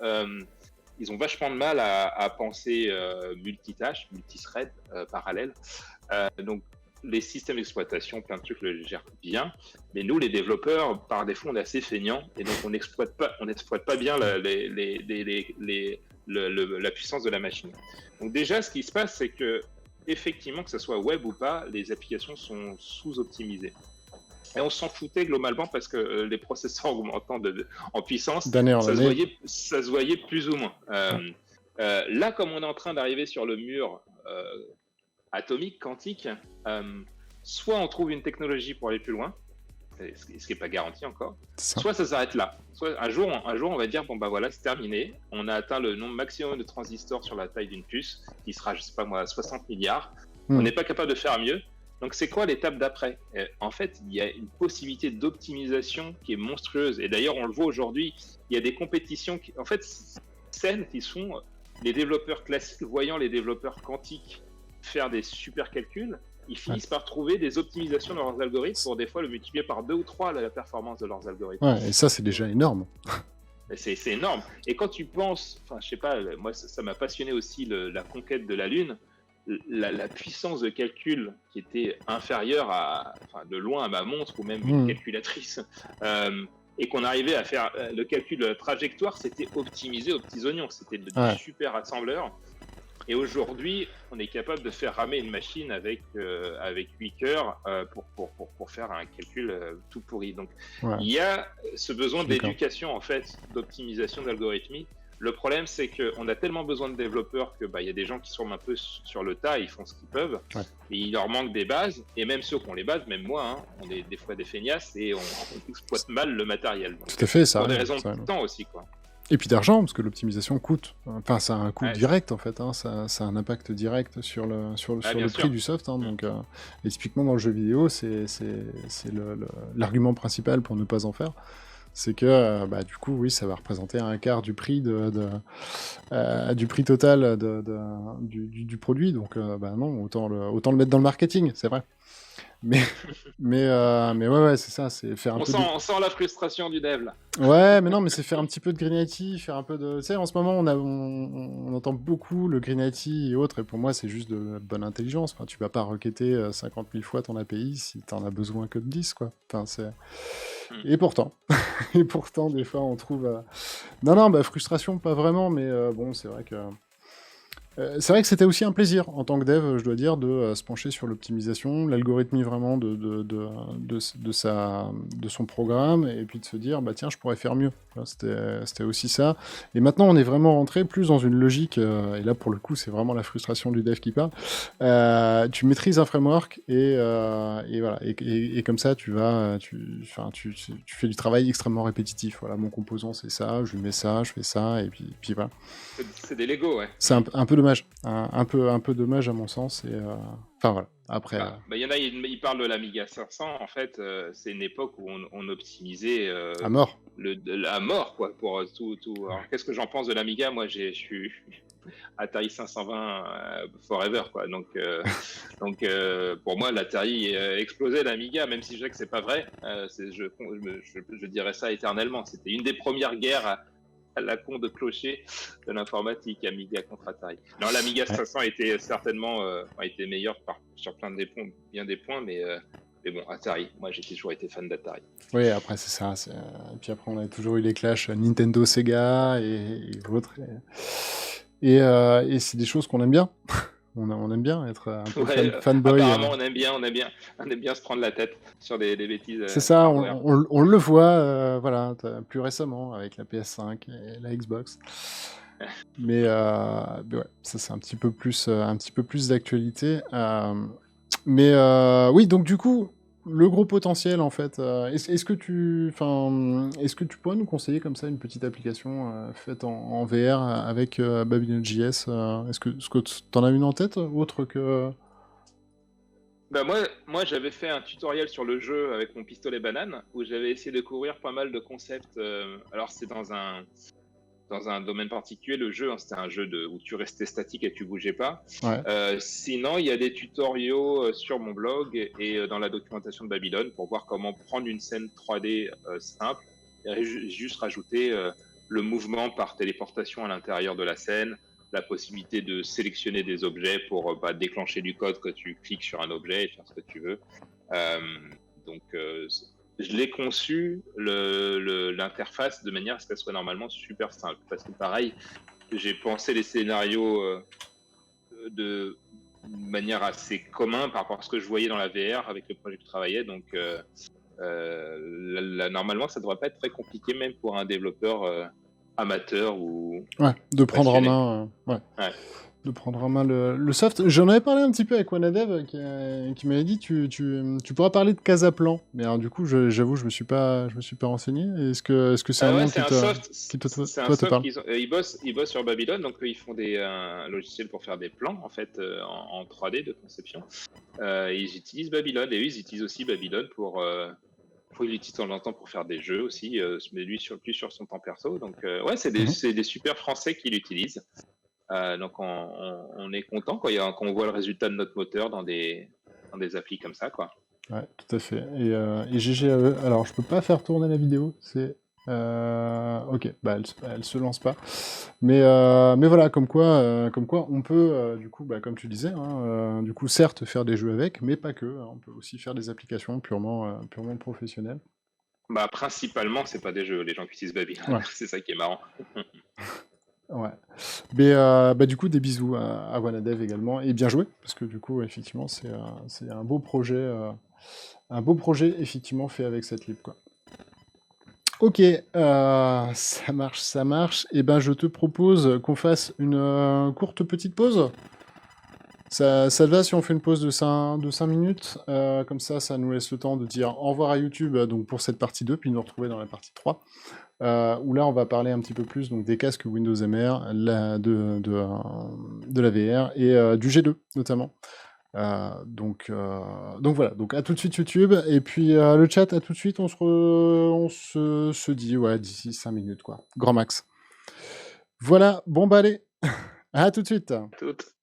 ils ont vachement de mal à penser multitâche, multithread parallèle. Donc les systèmes d'exploitation, plein de trucs le gèrent bien, mais nous les développeurs par défaut on est assez feignants et donc on n'exploite pas bien la puissance de la machine. Donc déjà ce qui se passe c'est que effectivement, que ce soit web ou pas, les applications sont sous-optimisées. Et on s'en foutait globalement parce que les processeurs augmentant en puissance, ça se voyait plus ou moins. Là, comme on est en train d'arriver sur le mur atomique, quantique, soit on trouve une technologie pour aller plus loin, ce qui n'est pas garanti encore, soit ça s'arrête là. Soit un jour, on va dire, bon bah voilà, c'est terminé, on a atteint le nombre maximum de transistors sur la taille d'une puce, qui sera, je sais pas moi, 60 milliards, on n'est pas capable de faire mieux. Donc c'est quoi l'étape d'après? En fait, il y a une possibilité d'optimisation qui est monstrueuse, et d'ailleurs on le voit aujourd'hui, il y a des compétitions saines qui sont les développeurs classiques voyant les développeurs quantiques faire des super calculs, ils finissent par trouver des optimisations de leurs algorithmes pour des fois le multiplier par 2 ou 3 la performance de leurs algorithmes. Ouais, et ça c'est déjà énorme. C'est énorme. Et quand tu penses, je sais pas, moi ça m'a passionné aussi la conquête de la Lune, la puissance de calcul qui était inférieure de loin à ma montre ou même une calculatrice, et qu'on arrivait à faire le calcul de la trajectoire, c'était optimisé aux petits oignons, c'était du super assembleur. Et aujourd'hui, on est capable de faire ramer une machine avec 8 cœurs pour faire un calcul tout pourri. Donc, il y a ce besoin d'éducation, en fait, d'optimisation d'algorithmie. Le problème, c'est qu'on a tellement besoin de développeurs que y a des gens qui sont un peu sur le tas, ils font ce qu'ils peuvent, et il leur manque des bases, et même ceux qui ont les bases, même moi, on est des fois des feignasses, et on exploite mal le matériel. Donc, tout à fait, ça. Pour des raisons de temps aussi, quoi. Et puis d'argent, parce que l'optimisation coûte. Enfin, ça a un coût direct, en fait. Hein. Ça a un impact direct sur le prix du soft. Hein. Donc, et typiquement, dans le jeu vidéo, c'est l'argument principal pour ne pas en faire. C'est que, du coup, oui, ça va représenter un quart du prix du prix total du produit. Donc, non, autant le mettre dans le marketing, c'est vrai. Mais, mais ouais, c'est ça, c'est faire un peu de. On sent la frustration du dev là. Ouais, mais non, mais c'est faire un petit peu de Green IT, faire un peu de. Tu sais, en ce moment, on entend beaucoup le Green IT et autres, et pour moi, c'est juste de bonne intelligence. Enfin, tu vas pas requêter 50 000 fois ton API si t'en as besoin que de 10, quoi. Enfin, c'est. Et pourtant, et pourtant, des fois, on trouve. Non, non, bah, frustration, pas vraiment, mais bon, c'est vrai que. C'est vrai que c'était aussi un plaisir en tant que dev, je dois dire, de se pencher sur l'optimisation, l'algorithmie vraiment de son programme, et puis de se dire, bah tiens, je pourrais faire mieux. Voilà, c'était aussi ça. Et maintenant, on est vraiment rentré plus dans une logique, et là, pour le coup, c'est vraiment la frustration du dev qui parle. Tu maîtrises un framework, et voilà. Et comme ça, tu fais du travail extrêmement répétitif. Voilà, mon composant, c'est ça, je lui mets ça, je fais ça, et puis voilà. C'est des Lego, ouais. C'est un peu dommage, un peu dommage à mon sens. Et enfin voilà. Après. Il y en a, ils parlent de l'Amiga 500. En fait, c'est une époque où on optimisait à mort. à mort, quoi, pour tout. Alors, qu'est-ce que j'en pense de l'Amiga? Moi, je suis Atari 520 forever, quoi. Donc, pour moi, l'Atari explosait l'Amiga, même si je sais que c'est pas vrai. Je dirais ça éternellement. C'était une des premières guerres à la con de clocher de l'informatique, Amiga contre Atari. Non, l'Amiga 500 était certainement été meilleur sur bien des points, mais bon, Atari, moi j'ai toujours été fan d'Atari. Oui, après c'est ça. Et puis après, on a toujours eu les clashs Nintendo, Sega et autres. Et c'est des choses qu'on aime bien. On aime bien être un peu fanboy. Apparemment, on aime bien se prendre la tête sur des bêtises. C'est ça, on le voit, voilà, plus récemment avec la PS5 et la Xbox. Mais ouais, ça c'est un petit peu plus d'actualité. Mais oui, donc du coup, le gros potentiel en fait, est-ce que tu pourrais nous conseiller comme ça une petite application faite en VR avec Babylon.js? Est-ce que t'en as une en tête autre que... Bah moi j'avais fait un tutoriel sur le jeu avec mon pistolet banane où j'avais essayé de couvrir pas mal de concepts. Alors c'est dans un domaine particulier, le jeu, hein, c'était un jeu où tu restais statique et tu bougeais pas. Ouais. Sinon, il y a des tutoriaux sur mon blog et dans la documentation de Babylone pour voir comment prendre une scène 3D simple et juste rajouter le mouvement par téléportation à l'intérieur de la scène, la possibilité de sélectionner des objets pour déclencher du code quand tu cliques sur un objet et faire ce que tu veux. Donc, je l'ai conçu, l'interface, de manière à ce qu'elle soit normalement super simple. Parce que pareil, j'ai pensé les scénarios de manière assez commune par rapport à ce que je voyais dans la VR avec le projet que je travaillais. Donc, normalement, ça ne devrait pas être très compliqué, même pour un développeur amateur ou... Ouais, de prendre passionné. en main... ouais. De prendre en main le soft. J'en avais parlé un petit peu avec Wanadev qui m'avait dit tu pourras parler de Casaplan. Mais alors, du coup, j'avoue, je me suis pas renseigné. Est-ce que c'est un nom qui te parle? Ils bossent sur Babylone, donc ils font un logiciel pour faire des plans en fait en 3D de conception. Ils utilisent Babylone et eux ils utilisent aussi Babylone ils l'utilisent de temps en temps pour faire des jeux aussi, mais lui plus sur son temps perso. Donc ouais, c'est des super Français qui l'utilisent. Donc on est content quand on voit le résultat de notre moteur dans des applis comme ça, quoi. Ouais, tout à fait. Et GGAE, alors je peux pas faire tourner la vidéo, c'est... ok, bah elle se lance pas. Mais voilà, comme quoi on peut, du coup, comme tu disais, hein, du coup, certes faire des jeux avec, mais pas que. On peut aussi faire des applications purement professionnelles. Bah principalement, c'est pas des jeux, les gens qui utilisent Babylone, ouais. C'est ça qui est marrant. Ouais. Mais du coup, des bisous à Wanadev également, et bien joué, parce que du coup, effectivement, c'est un beau projet, effectivement, fait avec cette lib, quoi. Ok, ça marche. Et ben, je te propose qu'on fasse une courte petite pause. Ça te va si on fait une pause de 5 minutes? Comme ça nous laisse le temps de dire au revoir à YouTube donc pour cette partie 2, puis nous retrouver dans la partie 3. Où là, on va parler un petit peu plus donc, des casques Windows MR, de la VR et du G2 notamment. Donc voilà, donc à tout de suite YouTube, et puis le chat, à tout de suite, on se dit, ouais, d'ici 5 minutes, quoi. Grand max. Voilà, bon bah allez, à tout de suite. Toutes.